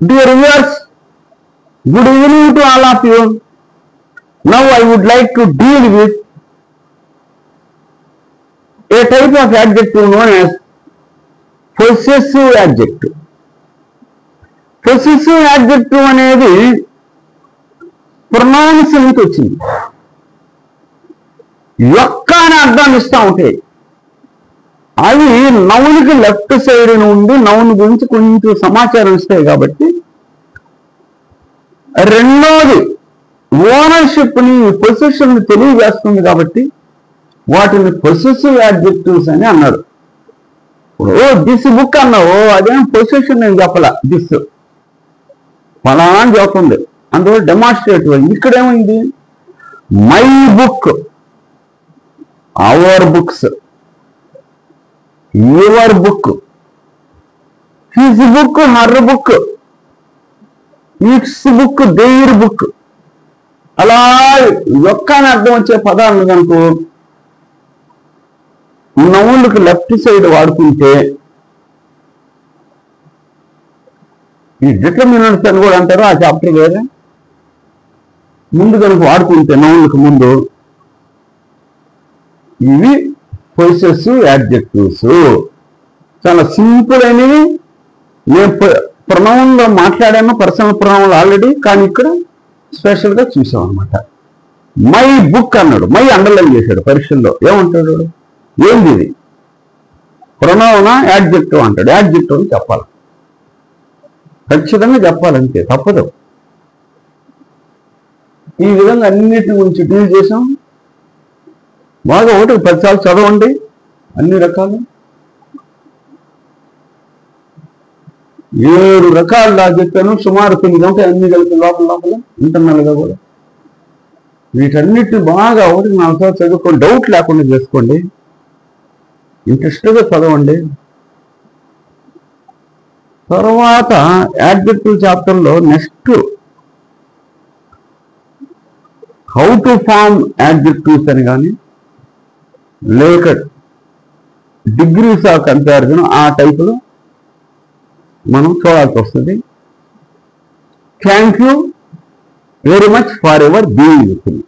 Dear viewers, good evening to all of you. Now I would like to deal with a type of adjective known as possessive adjective. Possessive adjective అనేది pronounce నుంచి వచ్చింది. యొక్క అని అర్థాన్ని ఇస్తూ ఉంటాయి. అవి నౌన్కి లెఫ్ట్ సైడ్ నుండి నౌన్ గురించి కొంచెం సమాచారం ఇస్తాయి కాబట్టి, రెండోది ఓనర్షిప్ని పొసెషన్ తెలియజేస్తుంది కాబట్టి వాటిని పొసెసివ్ యాడ్జెక్టివ్స్ అని అన్నాడు. ఇప్పుడు దిస్ బుక్ అన్నావు, అదేం పొసెషన్ నేను చెప్పాల, దిస్ ఫలా అని చెప్తుంది, అందువల్ల డెమాన్స్ట్రేటివ్. ఇక్కడేమైంది, my book, our books, your book, his book, her book, its book, their book, అలా యొక్క అని అర్థం వచ్చే పదాలను కనుక నౌన్లకు లెఫ్ట్ సైడ్ వాడుకుంటే, ఈ డిటర్మినెంట్స్ అని కూడా అంటారు, ఆ చాప్టర్ వేరే, ముందు కనుక వాడుకుంటే నౌన్లకు ముందు, ఇవి పొసెసివ్ యాడ్జెక్టివ్స్. చాలా సింపుల్ అనేవి. నేను ప్రొనౌన్లో మాట్లాడాను, పర్సనల్ ప్రొనౌన్లు ఆల్రెడీ, కానీ ఇక్కడ స్పెషల్గా చూసాం అనమాట. మై బుక్ అన్నాడు, మై అండర్లైన్ చేశాడు పరీక్షల్లో. ఏమంటాడు, ఏంది ఇది ప్రొనౌనా యాడ్జెక్టివ్ అంటాడు. యాడ్జెక్టివ్ అని చెప్పాలి, ఖచ్చితంగా చెప్పాలంటే తప్పదు. ఈ విధంగా అన్నిటి గురించి డీల్ చేసాం. బాగా ఒకటి 10 సార్లు చదవండి అన్ని రకాలు. 7 రకాలు చెప్పాను, సుమారు 9 ఉంటాయి అన్ని కలిపి లోపల ఇంటర్నల్గా కూడా. వీటన్నిటిని బాగా ఒకటి 4 సార్లు చదువుకోండి, డౌట్ లేకుండా చేసుకోండి, ఇంట్రెస్ట్గా చదవండి. తర్వాత యాడ్జెక్టివ్ చాప్టర్లో next how to form adjectives అని కానీ, లేక డిగ్రీస్ ఆఫ్ కంపారిజన్, ఆ టైపులో మనం చూడాల్సి వస్తుంది. Thank you very much for ever being with me.